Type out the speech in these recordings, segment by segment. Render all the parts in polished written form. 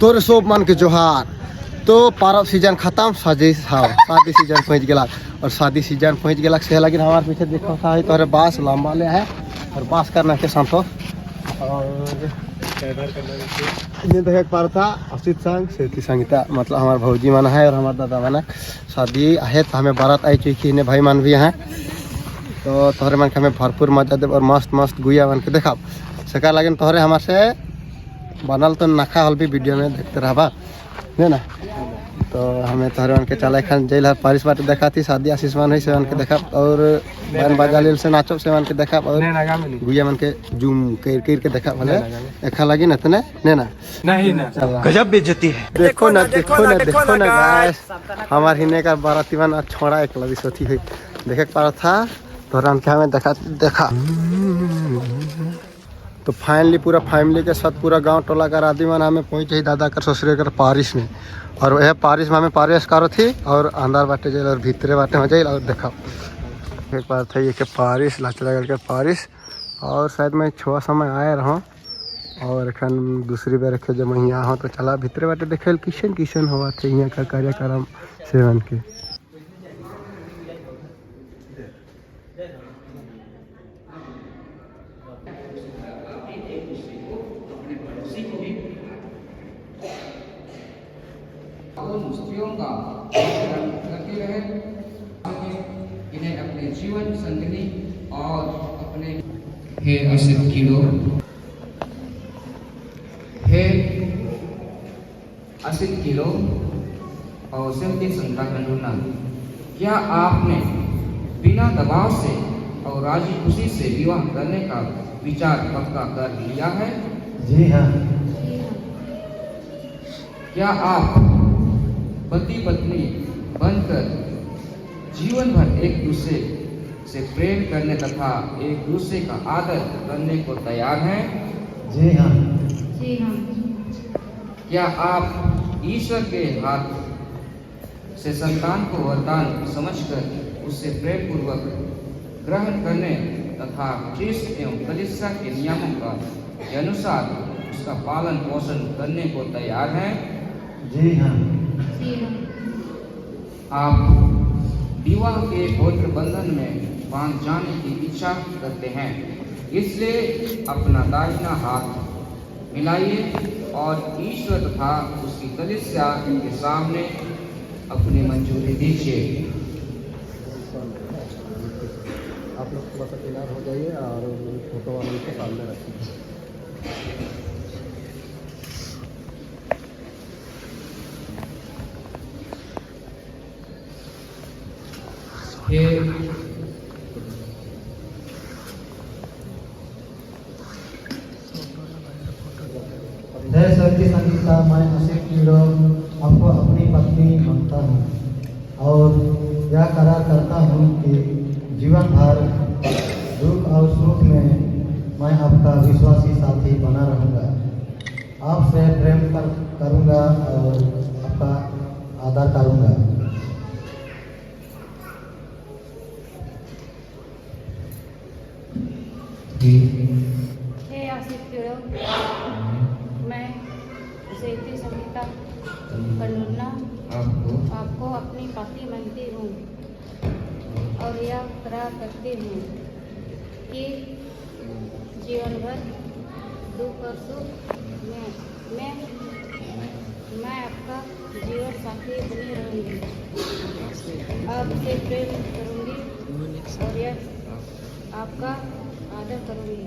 तोरे सोप मान के जोहार। तो पारब सीजन खत्म, शादी सीजन पहुँच गया और शादी सीजन पहुँच गया से लगे हमारे पीछे देखो था तोरे बाँस लंबा ले है और बाँस करना के संतो और देखे पार था असित संग सेती संगीता मतलब हमारे भौजी मन है और हमारे दादा मन शादी है तो हमें बारात आई चुकी है भाई मन भी हैं तो तोहरे मन के हमें भरपूर मजा दे और मस्त मस्त गुया मन के देखा सका लगे तोहरे हमारे से बनल तो नखा हल भी वीडियो में देखते रहा ना तो हमें तोहरे मन के चला खान जेल पारिस बाटे देखा थी शादी आशीष मन हुई से मन के देखा और बहन बाजा लेल से नाचो से मन के देखा और गुया मन के जूम कर के देखा भले अच्छा लगी ना तने ना नहीं ना गजब बेइज्जती है। देखो ना गाइस हमार हिने का बाराती मन छोड़ा एक लगी सोती हुई देखे पारा था तोहरा के हमें देखा तो फाइनली पूरा फैमिली के साथ पूरा गांव टोला का आदमी मन हमें पहुँचे दादा कर ससुरे कर पारिस में और वह पारिस में हमें पारिस करो थी और अंदर बाटे जेल और भीतरे बाटे में जेल और देखा एक बार था ये कि पारिस लाचड़ा करके पारिस और शायद मैं छुआ समय आए रहा और एखन दूसरी बार रखे जब मैं यहाँ तो चला भीतरे बाटे देखे किशन किशन हुआ थे यहाँ का कार्यक्रम सेवन के का करते रहे इन्हें अपने जीवन संगनी और अपने हे असित किलो और सेवती संता कंडूना क्या आपने बिना दबाव से और राजी खुशी से विवाह करने का विचार पक्का कर लिया है? जी हाँ। क्या आप पति पत्नी बनकर जीवन भर एक दूसरे से प्रेम करने तथा एक दूसरे का आदर करने को तैयार हैं? जी हाँ। जी हाँ। क्या आप ईश्वर के हाथ से संतान को वरदान समझकर उससे प्रेम पूर्वक ग्रहण करने तथा ख्रीष्ट एवं कलीसिया के नियमों के अनुसार उसका पालन पोषण करने को तैयार हैं? जी हाँ। आप विवाह के पवित्र बंधन में बांध जाने की इच्छा करते हैं, इसलिए अपना दाहिना हाथ मिलाइए और ईश्वर तथा उसकी कलीसिया के सामने अपनी मंजूरी दीजिए। आप लोग थोड़ा सा तैयार हो जाइए और फोटो वाले के सामने रखिए। जय शक्ति संगीता मैं असित कीड़ो आपको अपनी पत्नी मानता हूँ और यह करार करता हूँ कि जीवन भर दुख और सुख में मैं आपका विश्वासी साथी बना रहूँगा, आपसे प्रेम करूँगा और आपका आदर करूँगा। हे आसित कीड़ो मैं सेती संगीता कंडूना आपको अपनी पत्नी मानती हूँ और यह करार करती हूँ कि जीवन भर दुख और सुख में मैं आपका जीवन साथी बनी रहूँगी, आपसे प्रेम करूँगी और यह आपका आदर करूँगी।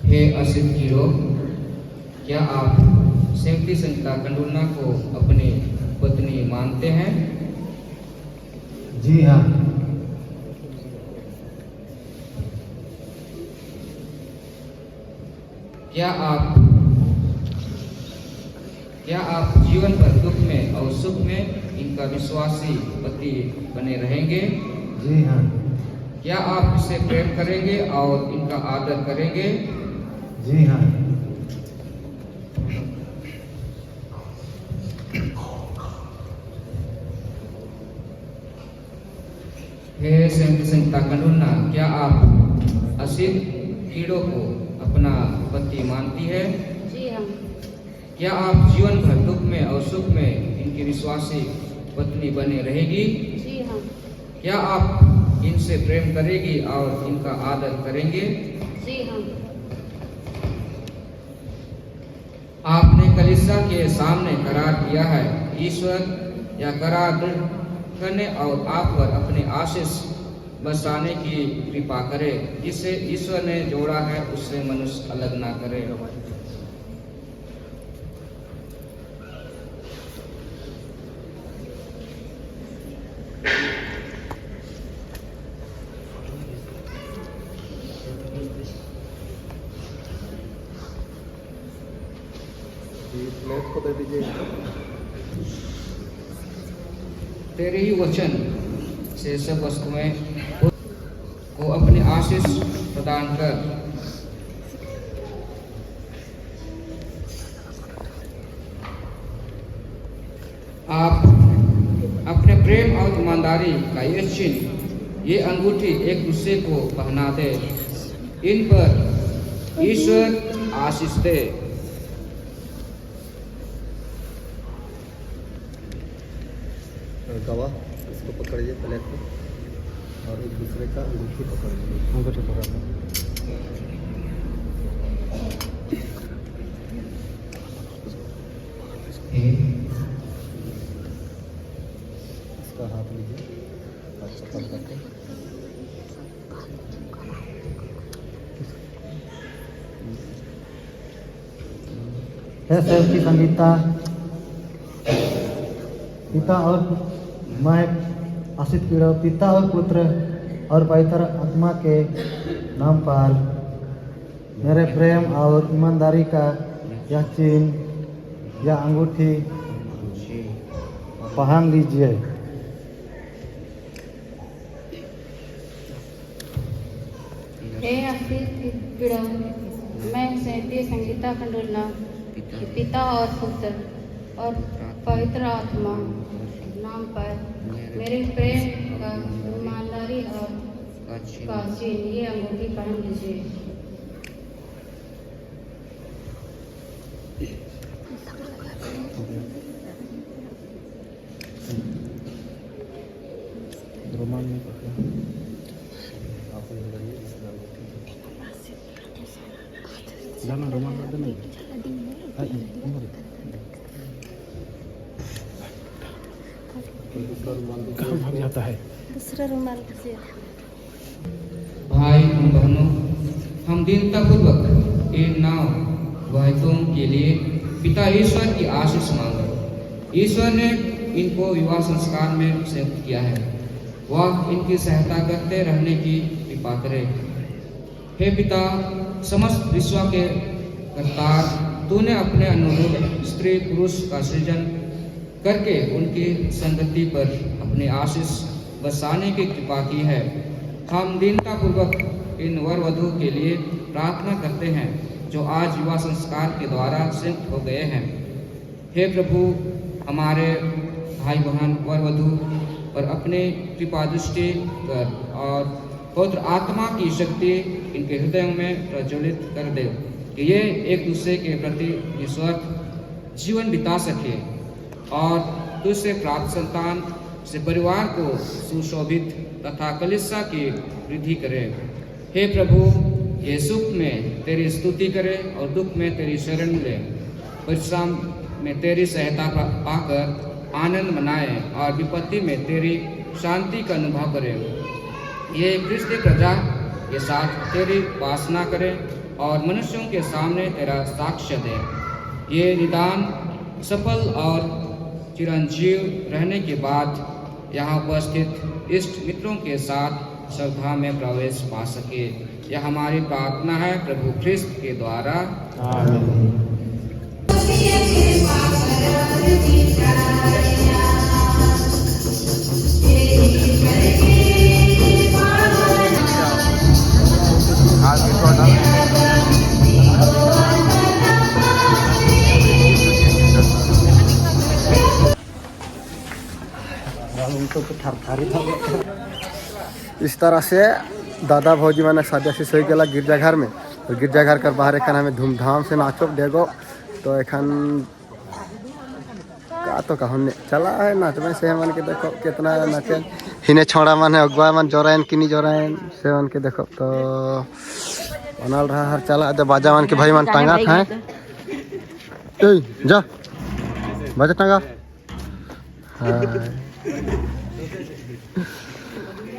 हे असित कीड़ो, क्या आप सेवती संगीता कंडूना को अपनी पत्नी मानते हैं? जी हाँ। क्या आप जीवन भर दुख में और सुख में इनका विश्वासी पति बने रहेंगे? जी हाँ। क्या आप इसे प्रेम करेंगे और इनका आदर करेंगे? जी हाँ। हे सेवती संगीता कंडूना, क्या आप हसीन कीड़ों को अपना पति मानती है? जी हाँ। क्या आप जीवन भर दुख में और सुख में इनकी विश्वासी पत्नी बनी रहेगी? जी हाँ। क्या आप इनसे प्रेम करेगी और इनका आदर करेंगे? जी हाँ। आपने कलीसिया के सामने करार किया है, ईश्वर यह करार दृढ़ करने और आप पर अपने आशीष बरसाने की कृपा करे। जिसे ईश्वर ने जोड़ा है उससे मनुष्य अलग ना करे। प्लेट को दे दीजिए। तेरे ही वचन से सब वस्तुएं को अपने आशीष प्रदान कर। आप अपने प्रेम और ईमानदारी का ये चिन्ह, ये अंगूठी एक दूसरे को पहना दे। इन पर ईश्वर आशीष दे। गवाह इसको पकड़िए प्लेट को और एक दूसरे का अंगूठी पकड़िए। अंगूठी पकड़ना। इसका हाथ लीजिए, हाथ पकड़ करके। हे सेवकी संगीता, पिता और मैं आशित पीड़ो पिता और पुत्र और पवित्र आत्मा के नाम पर मेरे प्रेम और ईमानदारी का यह चिन्ह या अंगूठी पहन लीजिए। हे आशीष पीड़ो, मैं सेवकी संगीता खंडूरना पिता और पुत्र और पवित्र आत्मा नाम पर मेरे प्रेम का ईमानदारी और का चिन्ह ये अंगूठी पहन लीजिए। रोमान में पकड़ा आप लगाइए इसका अंगूठी। रोमान कर देना। कहाँ भाग जाता है? दूसरा रुमाल से। भाई और बहनों, हम दीनतापूर्वक इन नवविवाहितों के लिए पिता ईश्वर की आशीष मांगे। ईश्वर ने इनको विवाह संस्कार में संयुक्त किया है। वह इनकी सहायता करते रहने की कृपा करे। हे पिता, समस्त विश्व के कर्तार, तूने अपने अनुरूप स्त्री पुरुष का सृजन करके उनकी संगति पर अपने आशीष बरसाने की कृपा की है। हम दीनतापूर्वक इन वर वधू के लिए प्रार्थना करते हैं जो आज विवाह संस्कार के द्वारा संयुक्त हो गए हैं। हे प्रभु, हमारे भाई बहन वर वधू पर अपने कृपा दृष्टि कर और पवित्र आत्मा की शक्ति इनके हृदयों में प्रज्वलित कर दे कि ये एक दूसरे के प्रति निस्वार्थ जीवन बिता सके और तुझसे प्राप्त संतान से परिवार को सुशोभित तथा कलीसिया की वृद्धि करे। हे प्रभु, ये सुख में तेरी स्तुति करे और दुख में तेरी शरण ले, परिश्रम में तेरी सहायता पाकर आनंद मनाए और विपत्ति में तेरी शांति का अनुभव करे। ये क्रिस्ती प्रजा के साथ तेरी उपासना करे और मनुष्यों के सामने तेरा साक्ष्य दे। ये निदान सफल और चिरंजीव रहने के बाद यहाँ उपस्थित इष्ट मित्रों के साथ श्रद्धा में प्रवेश पा सके। यह हमारी प्रार्थना है प्रभु ख्रिस्त के द्वारा। आमीन। इस तरह से दादा भौजी माने शादी से सही गला गिरजाघर में और गिरजाघर कर बाहर एखन हमें धूमधाम से नाचो देगो तो एखन का तो कहने चला है नाच में से मन के देखो कितना नाचे हिने छोड़ा मन है अगवा मन जोरायन कि नहीं जोरायन से मन के देखो तो बनल रहा हर चला तो बाजा मन के भाई मन टांगा था जा बाजा टांगा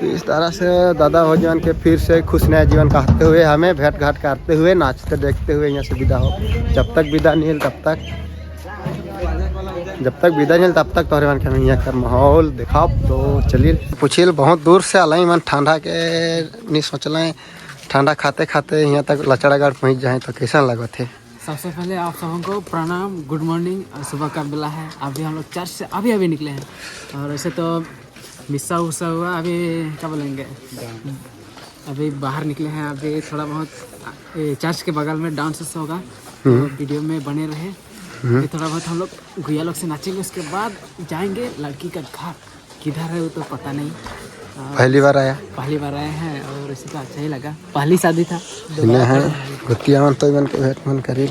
इस तरह से दादा भौजी के फिर से खुश नया जीवन कहते हुए हमें भेंट घाट करते हुए नाचते देखते हुए यहाँ से विदा हो। जब तक विदा नहीं हिल तब तक तोहरे मन के हम यहाँ कर माहौल दिखाओ। तो चलिए पूछिल बहुत दूर से अलाई मन ठंडा के नहीं सोचल ठंडा खाते खाते यहाँ तक लचड़ागढ़ पहुँच जाए तो कैसा लगा थे। सबसे पहले आप सबको प्रणाम, गुड मॉर्निंग। सुबह का बेला है, अभी हम लोग चर्च से अभी निकले हैं और ऐसे तो मिस्सा उस्सा हुआ अभी क्या बोलेंगे अभी बाहर निकले हैं। अभी थोड़ा बहुत चर्च के बगल में डांस होगा तो वीडियो में बने रहे। अभी थोड़ा बहुत हम लोग गुया लोग से नाचेंगे, उसके बाद जाएंगे लड़की का घर किधर है वो तो पता नहीं। पहली बार आए हैं और इसे तो अच्छा ही लगा, पहली शादी था। गुतिया तो मन के भेंट मन करी।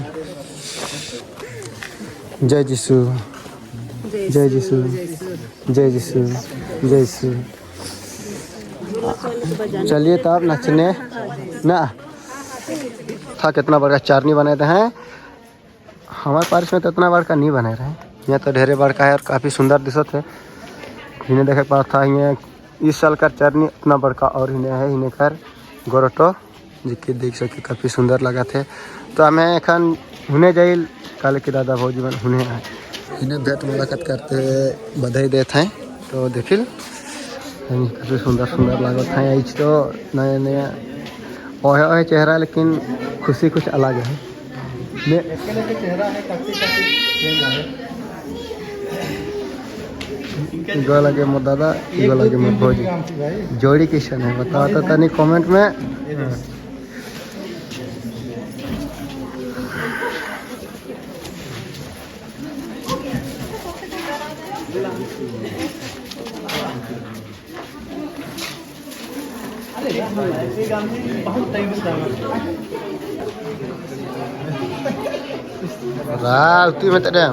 जय यीशु जय यीशु जय यीशु जय यीशु। चलिए तब नचने ना था कितना बड़का चारनी बने थे हैं हमारे पास में तो इतना बड़का नहीं बने रहे, यहाँ तो ढेरे बड़का है और काफ़ी सुंदर दिशत है। इन्हें देखे पास था ये इस साल का चरनी इतना बड़का और इन्हें है इन्हें कर गोरटो जिसके देख सके काफ़ी सुंदर लगा थे। तो हमें एखन हुने जाइल कल के दादा भौजी मन हुने आए इन्हें भेंट मुलाकात करते बधाई देते हैं। तो देखिल काफ़ी सुंदर सुंदर लागत है। इच तो नया नया ओहे चेहरा लेकिन खुशी कुछ अलग है। चेहरा है गो लगे मोर दादा गो लगे मोर भौजी जोड़ी किशन है बताओ तो तनी कमेंट में। राउती में तेरे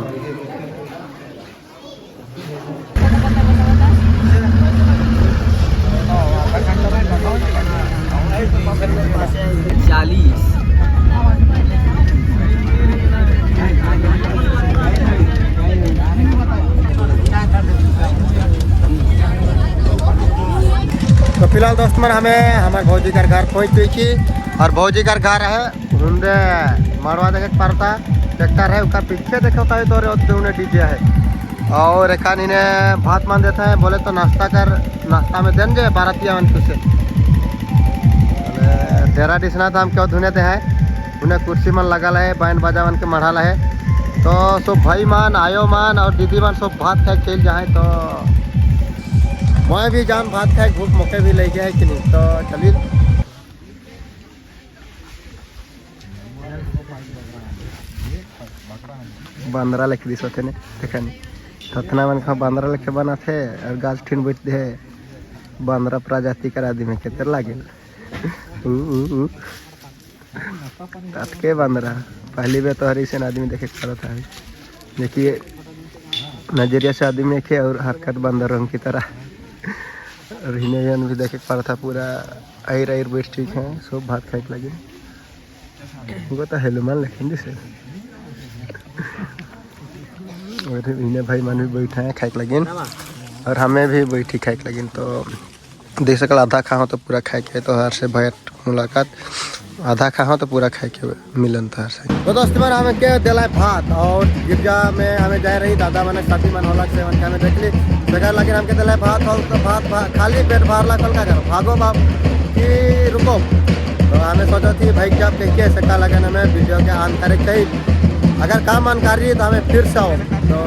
तो फिलहाल दोस्त मन हमें हमारे भौजी का घर पहुँच गई थी और भौजी का घर है हुंडे मरवा देखे पड़ता ट्रैक्टर है उसका पीछे देखो कहीं तो उन्हें डीजे है और एखान इन्हें भात मान देते हैं बोले तो नाश्ता में देंगे बारातिया मन से डेरा डिसना तो हम क्यों धुने थे हैं उन्हें कुर्सी मन लगा है बैंड बाजा मन के मढ़ा है। तो सब भाई मान आयो मान और दीदी मान सब भात खाए खेल जाए तो मैं भी जान भात खाए भूख मौके भी ले गया है कि नहीं। तो चलिए बांद्रा लेके दिस होते ने देखा थतना मन खा बांद्रा लेके बना थे और गाछ ठीन बैठ दे बांद्रा प्रजाति कर आदमी के तर लागे के बांद्रा पहली बार तो हरी से आदमी देखे करो था। देखिए नजरिया से आदमी देखे और हरकत बंदर रंग की तरह और हिने भी देखे पड़ा था पूरा आयर बैठ ठीक है सब भात खाए लगे वो तो हेलुमान लेकिन दिसे और इन्हें भाई मन भी बैठे हैं खाए लगिन और हमें भी बैठी खाए लगिन। तो देख सकल आधा खाओ तो पूरा खाए के तो हर से भेंट मुलाकात आधा खाओ तो पूरा खाए के मिलन था हर से। तो दोस्त मन हमें के दिला भात और गिरजा में हमें जाए रही दादा मन शादी मन होला से मन हमें देख ली जगह लगे हमके दिला भात और तो भात खाली पेट भरला कल का करो भागो बाप कि रुको। तो हमें सोचा थी भाई जब देखिए सका लगे हमें वीडियो के ऑन करे चाहिए अगर काम ऑन कर रही है तो हमें फिर से आओ। तो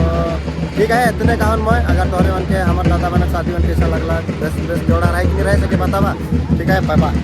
ठीक है इतने कहन मैं अगर तोहरे मन के हमारे दादा मन शादी मन कैसा लगला 10 जोड़ा रहे कि नहीं रह सके बतावा। ठीक है बाय बाय।